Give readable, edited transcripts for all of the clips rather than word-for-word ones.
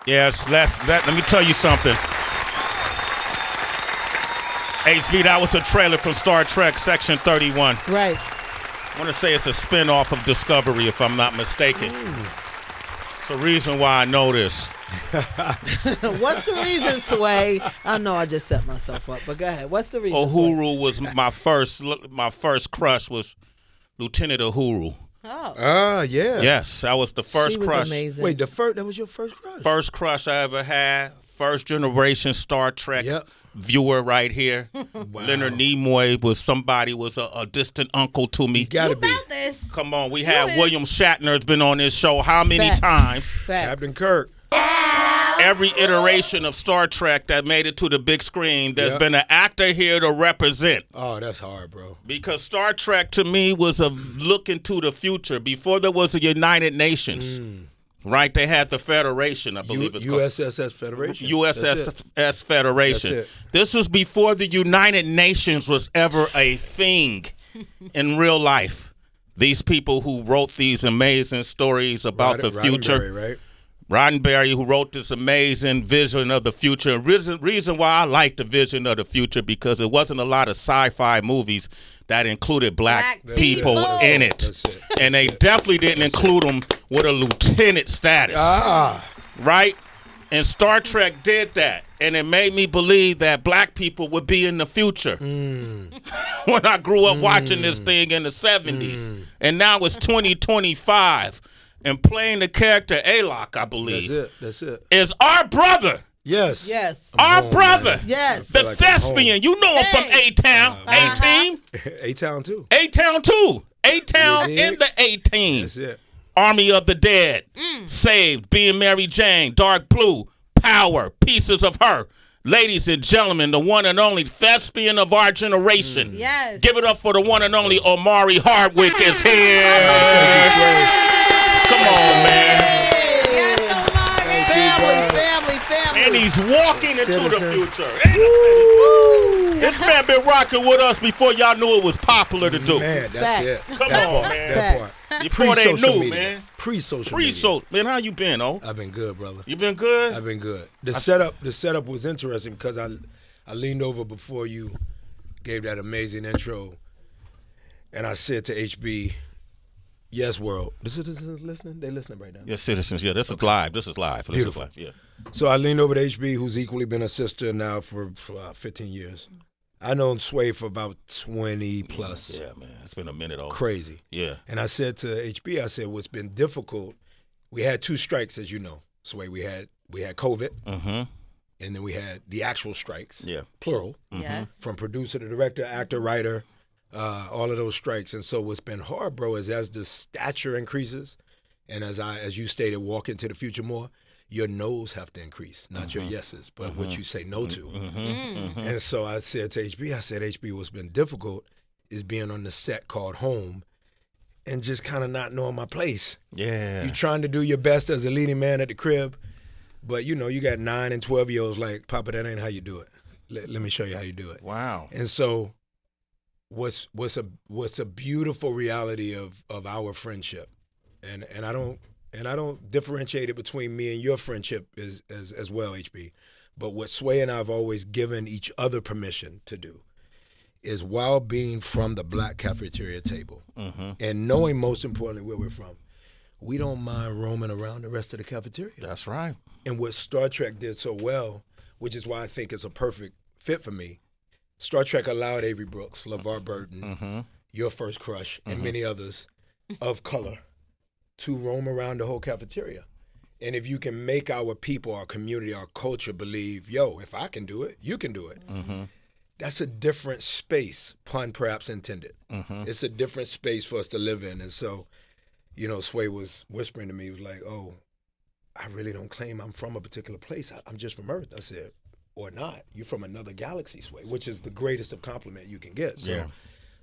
Yes, let me tell you something. HB, that was a trailer from Star Trek Section 31. Right. I want to say it's a spin-off of Discovery, if I'm not mistaken. It's a reason why I know this. What's the reason, Sway? I know I just set myself up, but go ahead. What's the reason? Uhuru was my first crush was Lieutenant Uhuru. Oh. Yeah. Yes, that was the first She was crush. amazing. Wait, that was your first crush? First crush I ever had. First generation Star Trek viewer right here. Wow. Leonard Nimoy was a distant uncle to me. You gotta be. About this. Come on, we had William Shatner's been on this show how many times? Facts. Captain Kirk. Every iteration of Star Trek that made it to the big screen, there's been an actor here to represent. Oh, that's hard, bro. Because Star Trek to me was a look into the future. Before there was a United Nations, right? They had the Federation, I believe it's called. USSS Federation. USSS Federation. That's it. This was before the United Nations was ever a thing in real life. These people who wrote these amazing stories about the future. Roddenberry, right? Roddenberry, who wrote this amazing vision of the future. Reason why I like the vision of the future, because it wasn't a lot of sci-fi movies that included black people in it. That's it. And they definitely didn't include them with a lieutenant status. Right? And Star Trek did that. And it made me believe that black people would be in the future. When I grew up watching this thing in the 70s. And now it's 2025. And playing the character Alok, I believe. That's it. Is our brother. Yes. Yes. Our brother. Man. Yes. The like thespian. You know him from A-Town. A-Team. A-Town, too. A-Town, too. A-Town in the A-Team. That's it. Army of the Dead. Saved. Being Mary Jane. Dark Blue. Power. Pieces of Her. Ladies and gentlemen, the one and only thespian of our generation. Yes. Give it up for the one and only Omari Hardwick is here. Come on, man. Family. And he's walking into the future. This man been rocking with us before y'all knew it was popular to do. Man, that's it. Come on, man. That part. Before they Pre-social knew, media. man. Pre-social media. Man, how you been, oh? I've been good, brother. You been good? I've been good. The setup was interesting because I leaned over before you gave that amazing intro, and I said to HB, "Yes, world." The citizens listening? They listening right now. Yes, citizens. Yeah, this is live. This is live. Beautiful. Yeah. So I leaned over to HB, who's equally been a sister now for 15 years. I known Sway for about 20 plus. Yeah, man. It's been a minute, oh. Crazy. Yeah. And I said to HB, I said, what's been difficult, we had two strikes, as you know. Sway, we had COVID, and then we had the actual strikes, plural, from producer to director, actor, writer, all of those strikes. And so what's been hard, bro, is as the stature increases, and as you stated, walk into the future more, your no's have to increase, not your yeses, but what you say no to. And so I said to HB, what's been difficult is being on the set called home and just kind of not knowing my place. Yeah. You're trying to do your best as a leading man at the crib, but you got 9 and 12-year-olds like, Papa, that ain't how you do it. Let me show you how you do it. Wow. And so what's a beautiful reality of our friendship, and I don't differentiate it between me and your friendship as well, HB. But what Sway and I have always given each other permission to do is, while being from the black cafeteria table and knowing most importantly where we're from, we don't mind roaming around the rest of the cafeteria. That's right. And what Star Trek did so well, which is why I think it's a perfect fit for me, Star Trek allowed Avery Brooks, LeVar Burton, your first crush, and many others of color to roam around the whole cafeteria. And if you can make our people, our community, our culture believe, yo, if I can do it, you can do it. That's a different space, pun perhaps intended. It's a different space for us to live in. And so, Sway was whispering to me, he was like, oh, I really don't claim I'm from a particular place. I'm just from Earth. I said, or not. You're from another galaxy, Sway, which is the greatest of compliment you can get. So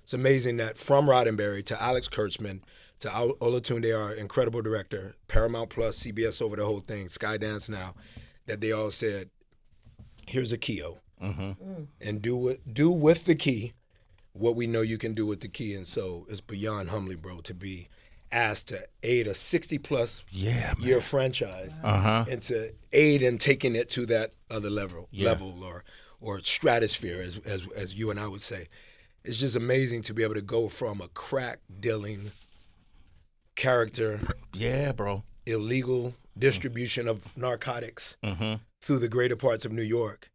it's amazing that from Roddenberry to Alex Kurtzman to Olatunde, our incredible director, Paramount Plus, CBS over the whole thing, Skydance now, that they all said, here's a key-o. And do with the key what we know you can do with the key. And so it's beyond humbling, bro, to be asked to aid a 60-plus year franchise and to aid in taking it to that other level or stratosphere, as you and I would say. It's just amazing to be able to go from a crack dealing character, illegal distribution of narcotics through the greater parts of New York,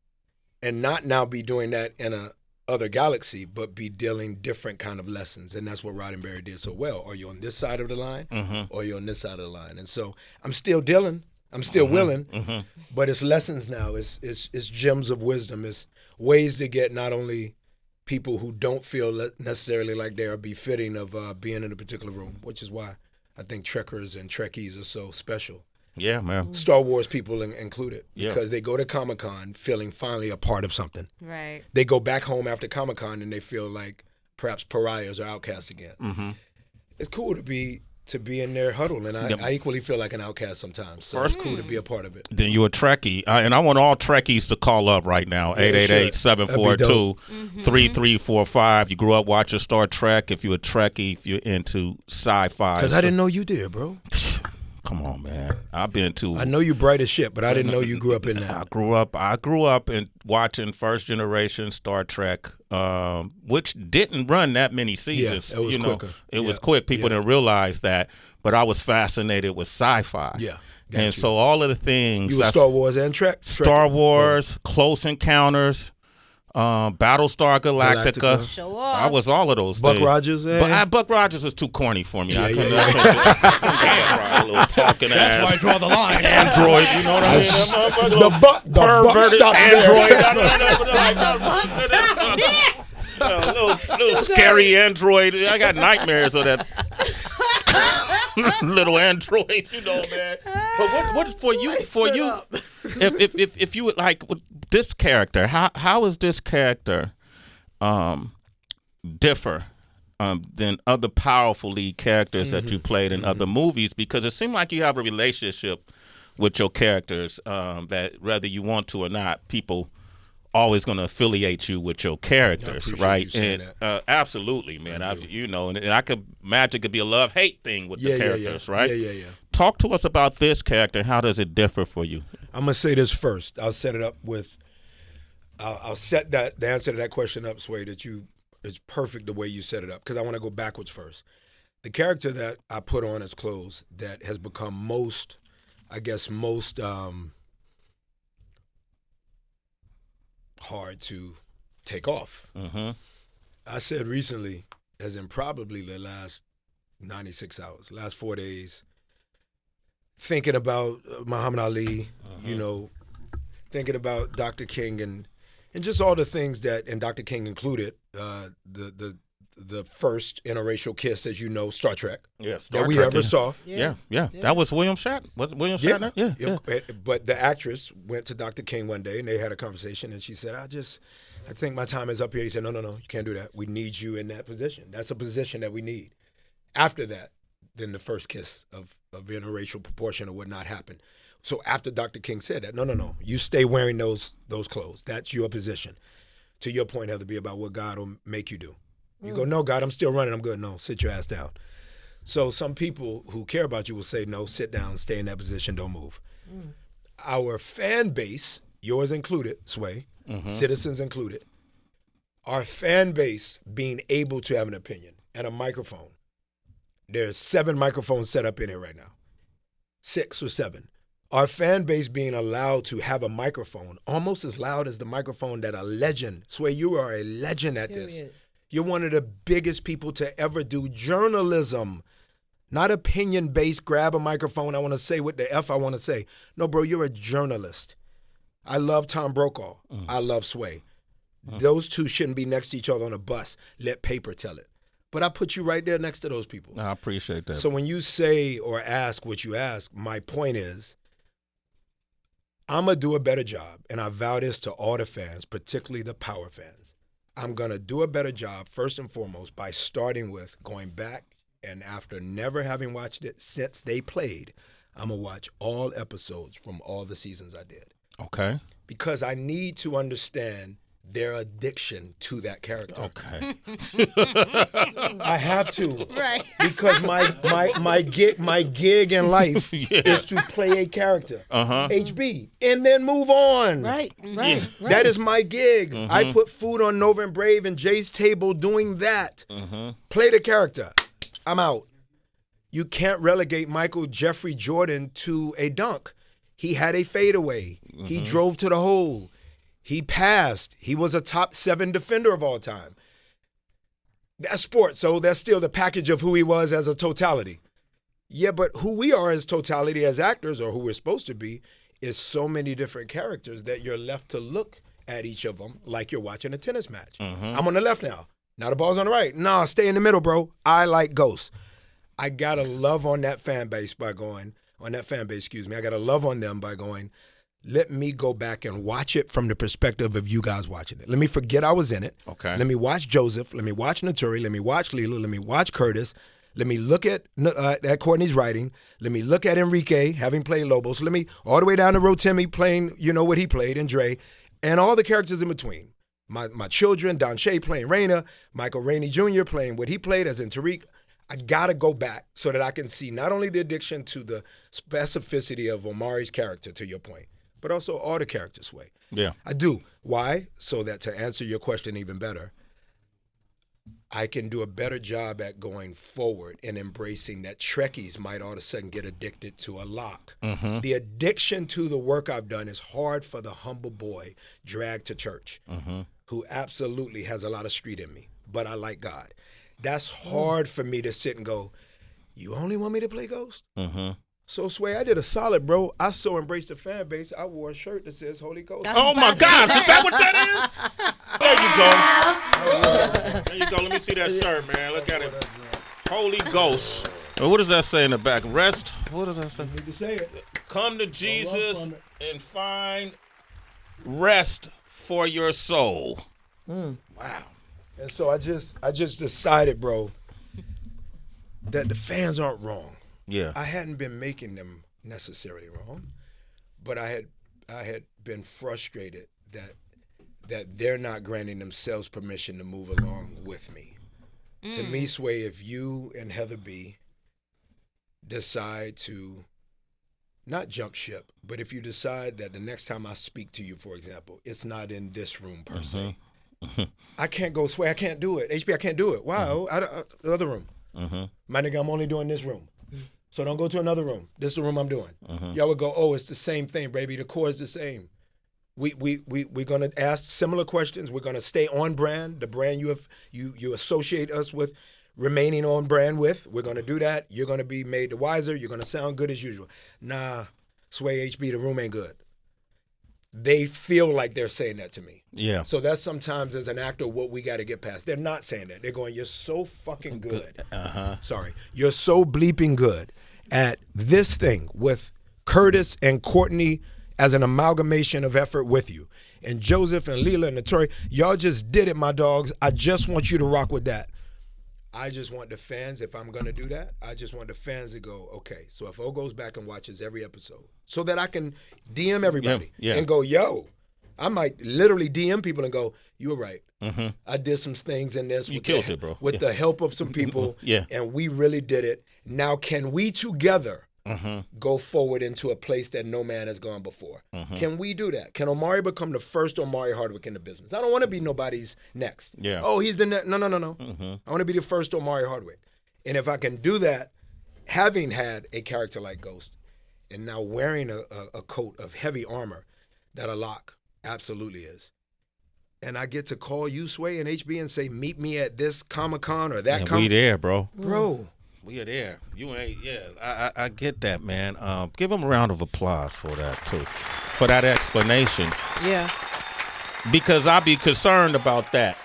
and not now be doing that in a other galaxy, but be dealing different kind of lessons. And that's what Roddenberry did so well. Are you on this side of the line or are you on this side of the line? And so I'm still dealing, I'm still willing, but it's lessons now. It's gems of wisdom. It's ways to get not only people who don't feel necessarily like they are befitting of being in a particular room, which is why I think Trekkers and Trekkies are so special. Yeah, man. Star Wars people included, because they go to Comic-Con feeling finally a part of something. Right. They go back home after Comic-Con and they feel like perhaps pariahs or outcasts again. It's cool to be in their huddle, and I equally feel like an outcast sometimes. So it's cool to be a part of it. Then you're a Trekkie, and I want all Trekkies to call up right now, 888-742-3345. You grew up watching Star Trek. If you're a Trekkie, if you're into sci-fi. Because I didn't know you did, bro. Come on, man. I've been to. I know you bright as shit, but I didn't know you grew up in that. I grew up in watching first generation Star Trek, which didn't run that many seasons. Yeah, it was quicker. It was quick. People didn't realize that, but I was fascinated with sci-fi. Yeah. And so all of the things. You were Star Wars and Trek? Star Wars, Close Encounters, Battlestar Galactica. Show off. I was all of those Buck things. Rogers. Buck Rogers was too corny for me. I couldn't a little talking That's ass. why I draw the line. Android, you know what I mean? The buck stopped Android. little scary Android. I got nightmares of that little Android, you know, man. But what for you? If you would like this character, how is this character differ than other powerful lead characters that you played in other movies? Because it seemed like you have a relationship with your characters that, whether you want to or not, people always going to affiliate you with your characters, right? And absolutely, man. And I could imagine it could be a love-hate thing with the characters, right? Yeah. Talk to us about this character. How does it differ for you? I'm gonna say this first. I'll set it up with. I'll set the answer to that question up, Sway. It's perfect the way you set it up, because I want to go backwards first. The character that I put on as clothes that has become most hard to take off. I said recently, as in probably the last 96 hours, last 4 days, thinking about Muhammad Ali, thinking about Dr. King and just all the things that, and Dr. King included, the first interracial kiss, as you know, Star Trek, that we ever saw. Yeah. That was William Shatner. Was it William Shatner? Yeah. But the actress went to Dr. King one day and they had a conversation, and she said, I think my time is up here. He said, no, you can't do that. We need you in that position. That's a position that we need. After that, then the first kiss of interracial proportion would not happen. So after Dr. King said that, no, you stay wearing those clothes. That's your position. To your point, have to be about what God will make you do. You go, no, God, I'm still running. I'm good. No, sit your ass down. So some people who care about you will say, no, sit down, stay in that position, don't move. Our fan base, yours included, Sway, citizens included, our fan base being able to have an opinion and a microphone. There's 7 microphones set up in here right now. 6 or 7. Our fan base being allowed to have a microphone almost as loud as the microphone that a legend, Sway, you are a legend at this. You're one of the biggest people to ever do journalism, not opinion-based, grab a microphone, I want to say what the F I want to say. No, bro, you're a journalist. I love Tom Brokaw. I love Sway. Those two shouldn't be next to each other on a bus. Let paper tell it. But I put you right there next to those people. I appreciate that. So when you say or ask what you ask, my point is, I'm going to do a better job, and I vow this to all the fans, particularly the power fans. I'm going to do a better job, first and foremost, by starting with going back, and after never having watched it since they played, I'm going to watch all episodes from all the seasons I did. Okay. Because I need to understand their addiction to that character. Okay. I have to. Right. Because my gig in life is to play a character. HB. And then move on. Right. That is my gig. I put food on Nova and Brave and Jay's table doing that. Play the character. I'm out. You can't relegate Michael Jeffrey Jordan to a dunk. He had a fadeaway. He drove to the hole. He passed. He was a top 7 defender of all time. That's sports, so that's still the package of who he was as a totality. Yeah, but who we are as totality as actors, or who we're supposed to be, is so many different characters that you're left to look at each of them like you're watching a tennis match. I'm on the left now. Now the ball's on the right. Nah, stay in the middle, bro. I like Ghost. I gotta love on that fan base I gotta love on them by going, let me go back and watch it from the perspective of you guys watching it. Let me forget I was in it. Okay. Let me watch Joseph. Let me watch Naturi. Let me watch Leela. Let me watch Curtis. Let me look at Courtney's writing. Let me look at Enrique having played Lobos. Let me all the way down to Rotimi playing, what he played, and Dre, and all the characters in between. My children, Don Shea playing Raina, Michael Rainey Jr. playing what he played as in Tariq. I gotta go back so that I can see not only the addiction to the specificity of Omari's character, to your point, but also all the characters' way. Yeah. I do. Why? So that to answer your question even better, I can do a better job at going forward and embracing that Trekkies might all of a sudden get addicted to a lock. The addiction to the work I've done is hard for the humble boy dragged to church, who absolutely has a lot of street in me, but I like God. That's hard for me to sit and go, you only want me to play Ghost? So, Sway, I did a solid, bro. I so embraced the fan base, I wore a shirt that says Holy Ghost. Oh, my gosh. Is that what that is? There you go. There you go. Let me see that shirt, man. Look at it. Holy Ghost. What does that say in the back? Rest? What does that say? You need to say it. Come to Jesus and find rest for your soul. Wow. And so I just decided, bro, that the fans aren't wrong. Yeah. I hadn't been making them necessarily wrong, but I had been frustrated that they're not granting themselves permission to move along with me. To me, Sway, if you and Heather B decide to not jump ship, but if you decide that the next time I speak to you, for example, it's not in this room per se, I can't go, Sway, I can't do it. HB, I can't do it. Wow, the other room. My nigga, I'm only doing this room. So don't go to another room. This is the room I'm doing. Y'all would go, oh, it's the same thing, baby. The core is the same. We're gonna ask similar questions. We're gonna stay on brand. The brand you associate us with, remaining on brand with. We're gonna do that. You're gonna be made the wiser. You're gonna sound good as usual. Nah, Sway HB, the room ain't good. They feel like they're saying that to me. Yeah. So that's sometimes as an actor what we got to get past. They're not saying that. They're going, you're so fucking good. Sorry. You're so bleeping good at this thing with Curtis and Courtney as an amalgamation of effort with you. And Joseph and Leela and Naturi, y'all just did it, my dogs. I just want you to rock with that. I just want the fans, if I'm going to do that, I just want the fans to go, okay, so if O goes back and watches every episode so that I can DM everybody and go, yo, I might literally DM people and go, you were right. I did some things in this. You killed it, bro. With the help of some people, and we really did it. Now, can we together go forward into a place that no man has gone before? Can we do that? Can Omari become the first Omari Hardwick in the business? I don't want to be nobody's next. Yeah. Oh, he's the next. No. I want to be the first Omari Hardwick. And if I can do that, having had a character like Ghost, and now wearing a coat of heavy armor that a lock absolutely is, and I get to call you, Sway, and HB and say, meet me at this Comic-Con or that we there, bro. Bro. We are there. You ain't, I get that, man. Give him a round of applause for that, too. For that explanation. Yeah. Because I be concerned about that.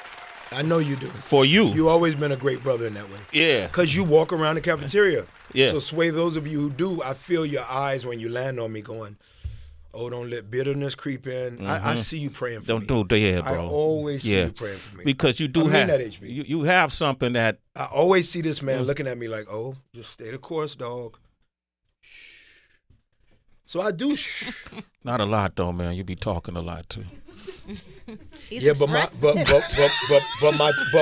I know you do. For you. You always been a great brother in that way. Yeah. Because you walk around the cafeteria. Yeah. So, Sway, those of you who do, I feel your eyes when you land on me going, oh, don't let bitterness creep in. I see you praying for me. Don't do that, bro. I always see you praying for me. Because you do have, you have something that. I always see this man looking at me like, oh, just stay the course, dog. Shh. So I do shh. Not a lot, though, man. You be talking a lot, too. Yeah, but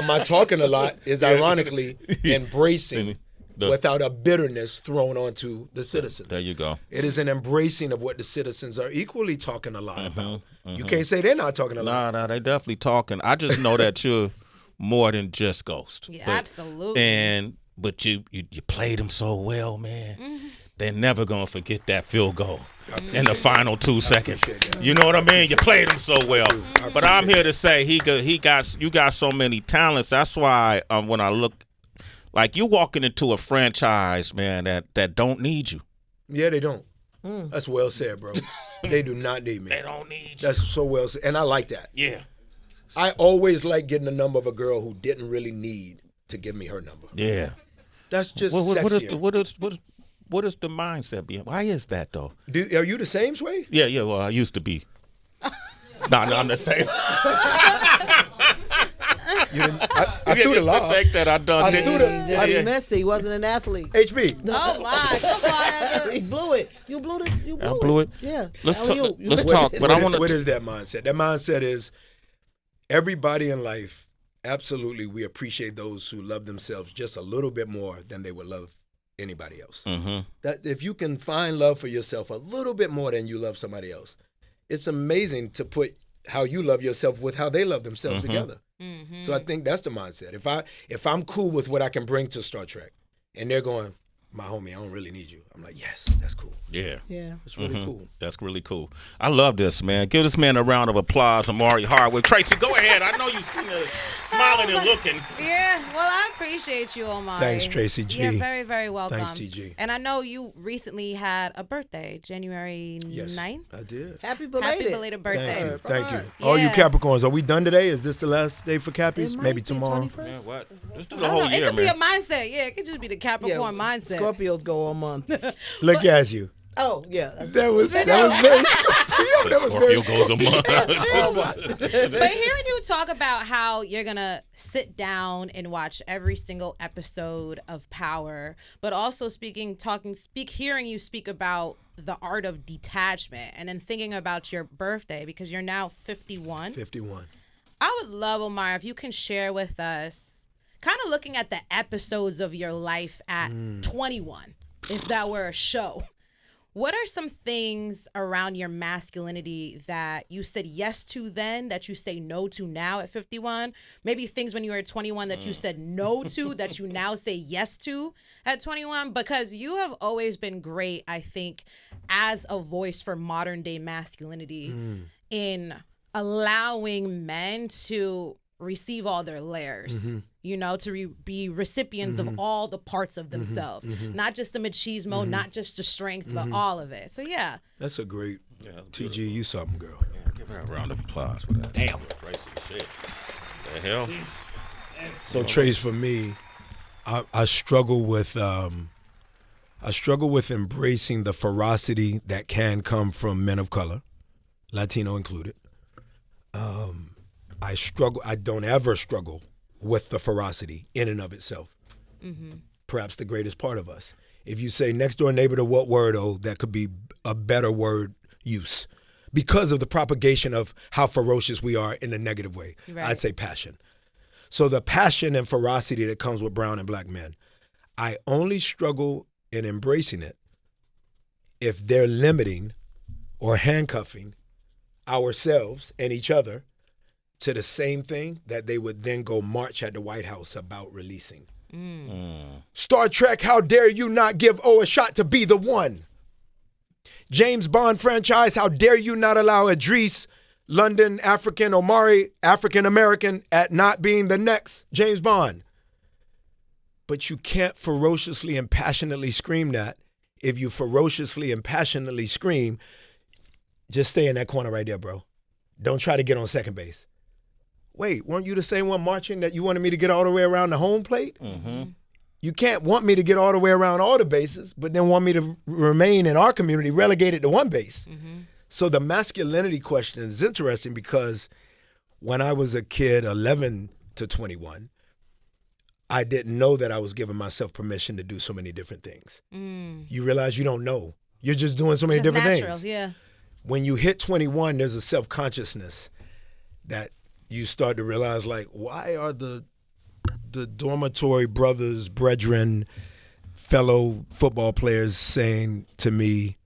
my talking a lot is ironically embracing without a bitterness thrown onto the citizens. There you go. It is an embracing of what the citizens are equally talking a lot about. You can't say they're not talking a lot. No, they definitely talking. I just know that you're more than just Ghost. Yeah, absolutely. But you played them so well, man. They're never gonna forget that field goal in the final 2 seconds. You know what I mean? You played him so well. But I'm here to say you got so many talents. That's why when I look, like, you walking into a franchise, man, that don't need you. Yeah, they don't. That's well said, bro. They do not need me. They don't need you. That's so well said, and I like that. Yeah. I always like getting the number of a girl who didn't really need to give me her number. Yeah. That's just sexier. What is the mindset behind? Why is that though? Are you the same way? Yeah. Well, I used to be. No, I'm the same. I threw the law. The fact that I done it. He missed it. He wasn't an athlete. HB. Oh my! Come on. He blew it. You blew it. I blew it. Yeah. Let's talk. But I want to. What is that mindset? That mindset is everybody in life. Absolutely, we appreciate those who love themselves just a little bit more than they would love anybody else. That if you can find love for yourself a little bit more than you love somebody else, it's amazing to put how you love yourself with how they love themselves together. So I think that's the mindset. If I'm cool with what I can bring to Star Trek, and they're going, my homie, I don't really need you. I'm like, yes, that's cool. Yeah. It's really cool. That's really cool. I love this, man. Give this man a round of applause, Omari Hardwick. Tracy, go ahead. I know you're smiling and looking. Yeah, well, I appreciate you, Omari. Thanks, Tracy G. Yeah, very, very welcome. Thanks, TG. And I know you recently had a birthday, January 9th. I did. Happy belated birthday. Thank you. Yeah. All you Capricorns, are we done today? Is this the last day for Cappies? Maybe be tomorrow. 21st. Man, what? Let's do I the don't whole know. year, It could man. be a mindset. Yeah, it could just be the Capricorn mindset. Scorpios go all month. Look at you. Oh, yeah. That was very Scorpio. That was very Scorpio goes a month. But hearing you talk about how you're gonna sit down and watch every single episode of Power, but also hearing you speak about the art of detachment, and then thinking about your birthday because you're now 51. 51. I would love, Omar, if you can share with us, kind of looking at the episodes of your life at 21, if that were a show. What are some things around your masculinity that you said yes to then that you say no to now at 51? Maybe things when you were 21 that you said no to that you now say yes to at 21? Because you have always been great, I think, as a voice for modern day masculinity in allowing men to receive all their layers, to be recipients of all the parts of themselves, not just the machismo, not just the strength, but all of it. So yeah, that's a great. TG, you something, girl. Yeah, give her a round of applause for that. Damn, Tracy, shit. The hell. So Trace, for me, I struggle with embracing the ferocity that can come from men of color, Latino included. I don't ever struggle with the ferocity in and of itself. Perhaps the greatest part of us. If you say next door neighbor to what word, that could be a better word use because of the propagation of how ferocious we are in a negative way. Right. I'd say passion. So the passion and ferocity that comes with brown and black men, I only struggle in embracing it if they're limiting or handcuffing ourselves and each other to the same thing that they would then go march at the White House about releasing. Star Trek, how dare you not give O a shot to be the one? James Bond franchise, how dare you not allow Idris, London, African, Omari, African-American, at not being the next James Bond. But you can't ferociously and passionately scream that. If you ferociously and passionately scream, just stay in that corner right there, bro. Don't try to get on second base. Wait, weren't you the same one marching that you wanted me to get all the way around the home plate? You can't want me to get all the way around all the bases, but then want me to remain in our community relegated to one base. So the masculinity question is interesting because when I was a kid, 11 to 21, I didn't know that I was giving myself permission to do so many different things. You realize you don't know. You're just doing so many different things. Yeah. When you hit 21, there's a self-consciousness that you start to realize, like, why are the dormitory brothers, brethren, fellow football players saying to me,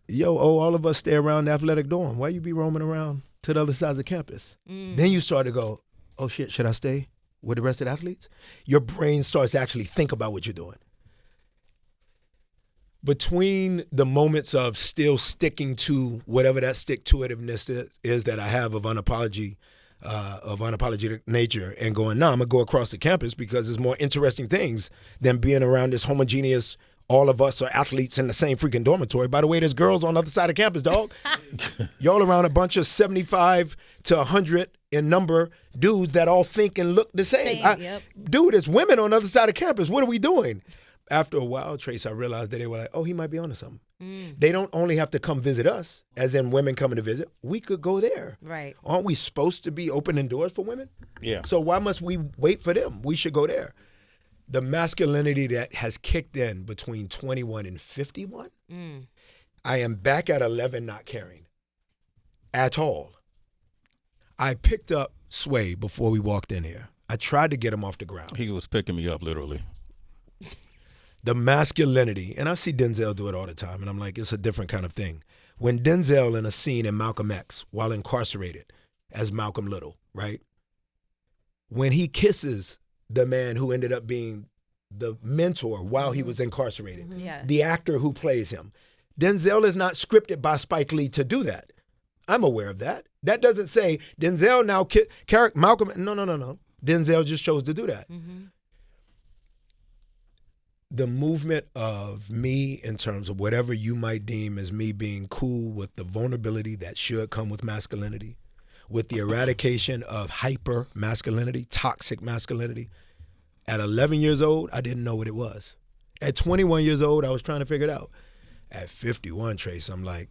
yo, all of us stay around the athletic dorm. Why you be roaming around to the other sides of campus? Then you start to go, oh shit, should I stay with the rest of the athletes? Your brain starts to actually think about what you're doing. Between the moments of still sticking to whatever that stick-to-itiveness is that I have of unapologetic nature, and going, I'm gonna go across the campus because there's more interesting things than being around this homogeneous, all of us are athletes in the same freaking dormitory. By the way, there's girls on the other side of campus, dog. Y'all around a bunch of 75 to 100 in number dudes that all think and look the same. Dude, there's women on the other side of campus. What are we doing? After a while, Trace, I realized that they were like, oh, he might be onto something. They don't only have to come visit us, as in women coming to visit. We could go there. Right. Aren't we supposed to be opening doors for women? Yeah. So why must we wait for them? We should go there. The masculinity that has kicked in between 21 and 51, I am back at 11 not caring at all. I picked up Sway before we walked in here. I tried to get him off the ground. He was picking me up literally. The masculinity, and I see Denzel do it all the time, and I'm like, it's a different kind of thing. When Denzel in a scene in Malcolm X, while incarcerated as Malcolm Little, right? When he kisses the man who ended up being the mentor while he was incarcerated, the actor who plays him, Denzel is not scripted by Spike Lee to do that. I'm aware of that. That doesn't say Denzel now Malcolm. No. Denzel just chose to do that. The movement of me in terms of whatever you might deem as me being cool with the vulnerability that should come with masculinity, with the eradication of hyper masculinity, toxic masculinity. At 11 years old, I didn't know what it was. At 21 years old, I was trying to figure it out. At 51, Trace, I'm like,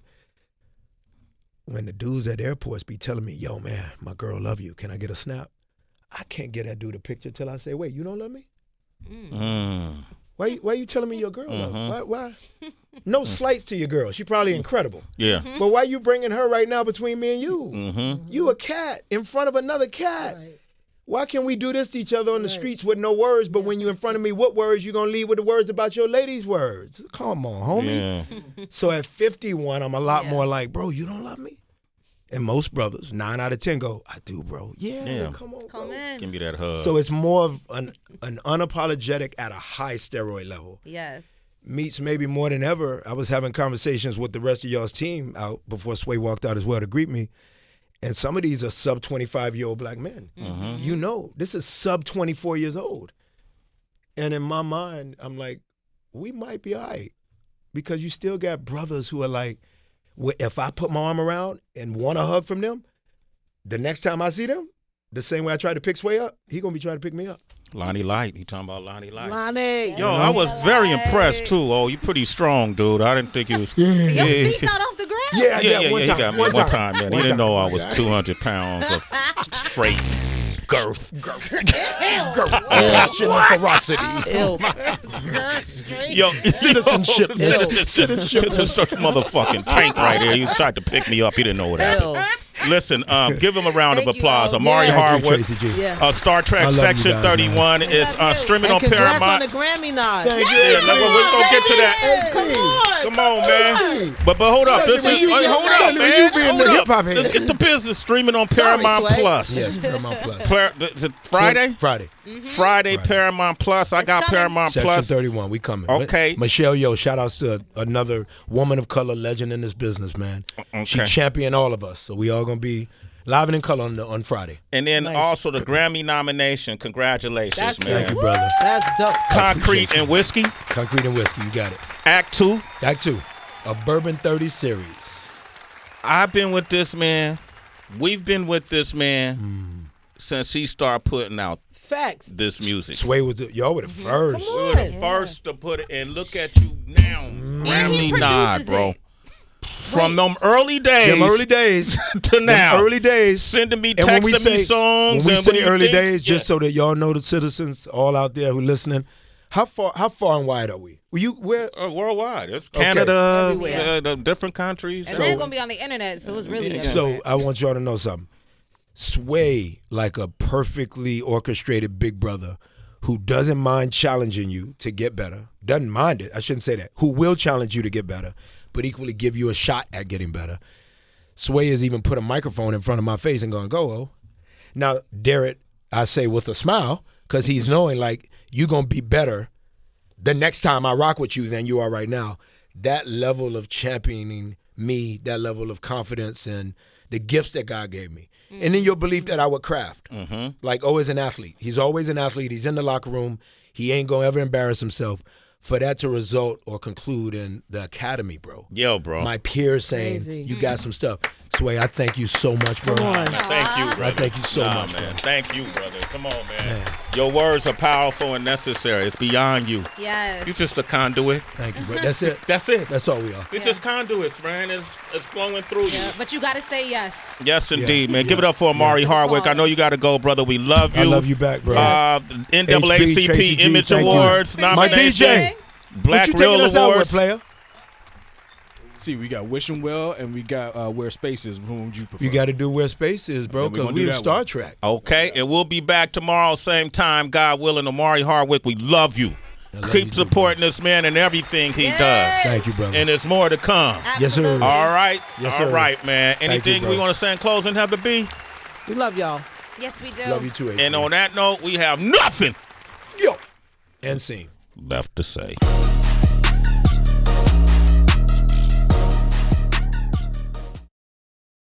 when the dudes at airports be telling me, yo, man, my girl love you, can I get a snap? I can't get that dude a picture till I say, wait, you don't love me? Why you telling me your girl love? Why? No slights to your girl. She probably incredible. Yeah. But why you bringing her right now between me and you? You a cat in front of another cat. Right. Why can't we do this to each other on the streets with no words, but when you in front of me, what words you gonna lead with the words about your lady's words? Come on, homie. Yeah. So at 51, I'm a lot more like, bro, you don't love me? And most brothers, 9 out of 10 go, I do, bro. Yeah. Come on, come in. Give me that hug. So it's more of an unapologetic at a high steroid level. Yes. Meets maybe more than ever. I was having conversations with the rest of y'all's team out before Sway walked out as well to greet me. And some of these are sub 25-year-old black men. You know, this is sub 24 years old. And in my mind, I'm like, we might be all right. Because you still got brothers who are like, if I put my arm around and want a hug from them, the next time I see them, the same way I tried to pick Sway up, he gonna be trying to pick me up. Lonnie Light. He talking about Lonnie Light. Lonnie. Yo, I was very impressed too. Oh, you pretty strong, dude. I didn't think you was. Your feet got off the ground. Yeah. He got me one time, man. He didn't know I was 200 pounds of straight girth. Passion and ferocity. Yo, citizenship. Citizenship. This motherfucking tank right here. He tried to pick me up. He didn't know what happened. Listen, give him a round of applause. Omari Hardwick, Star Trek Section 31 is streaming on Paramount. Paramount. On the Grammy nod. Thank you. Yeah, we're gonna get to that. Come on, man. But hold up. Hold up, man. Let's get the business streaming on Paramount Plus. Yes, Paramount Plus. Is it Friday? Friday. Friday, Paramount Plus. I got Paramount Section Plus. 31, we coming. Okay. Michelle Yeoh, shout outs to another woman of color legend in this business, man. Okay. She championed all of us, so we all gonna be live and in color on Friday. And then also the Grammy nomination. Congratulations, man. Thank you, brother. That's dope. Concrete and Whiskey. Concrete and Whiskey, you got it. Act 2. Act 2, a Bourbon 30 series. I've been with this man. We've been with this man since he started putting out facts. This music. Sway was y'all were the first. We were the first to put it, and look at you now. Grammy nod, bro. From them early days, to now. Early days. Sending me, texting me songs. When we say early days, just so that y'all know, the citizens all out there who listening, how far and wide are we? Where? Worldwide. It's Canada, the different countries. And they're going to be on the internet, so it's really So I want y'all to know something. Sway like a perfectly orchestrated big brother who doesn't mind challenging you to get better. Doesn't mind it. I shouldn't say that. Who will challenge you to get better, but equally give you a shot at getting better. Sway has even put a microphone in front of my face and going, go, oh. Now, dare it, I say with a smile, because he's knowing like you're going to be better the next time I rock with you than you are right now. That level of championing me, that level of confidence and the gifts that God gave me. And then your belief that I would craft. Like, is an athlete. He's always an athlete. He's in the locker room. He ain't going to ever embarrass himself. For that to result or conclude in the academy, bro. Yo, bro. My peers saying, you got some stuff. Sway, I thank you so much, bro. Come on. Thank you, brother. I thank you so much, man. bro. Thank you, brother. Come on, man. Your words are powerful and necessary. It's beyond you. Yes. You're just a conduit. Thank you, bro. That's it. That's it. That's all we are. It's just conduits, man. It's flowing through you. But you got to say yes. Yes, indeed, man. Give it up for Omari Hardwick. I know you got to go, brother. We love you. I love you back, bro. NAACP Tracy G, Image thank you. Awards My nomination. DJ. Black What you taking Real us out with, Awards. player? See, we got Wish 'em Well and we got Where Space Is. Whom would you prefer? You got to do Where Space Is, bro, Okay, we because gonna we do in that Star one. Trek. Okay, and we'll be back tomorrow, same time, God willing. Omari Hardwick, we love you. love Keep you too, supporting this man and everything he does. Thank you, brother. And there's more to come. Yes, sir. Absolutely. All right. Yes, All sir. right, man. you, Anything we bro. want to say in closing, Heather B? We love y'all. Yes, we do. Love you too, And on that note, we have nothing Yo. And scene. left to say.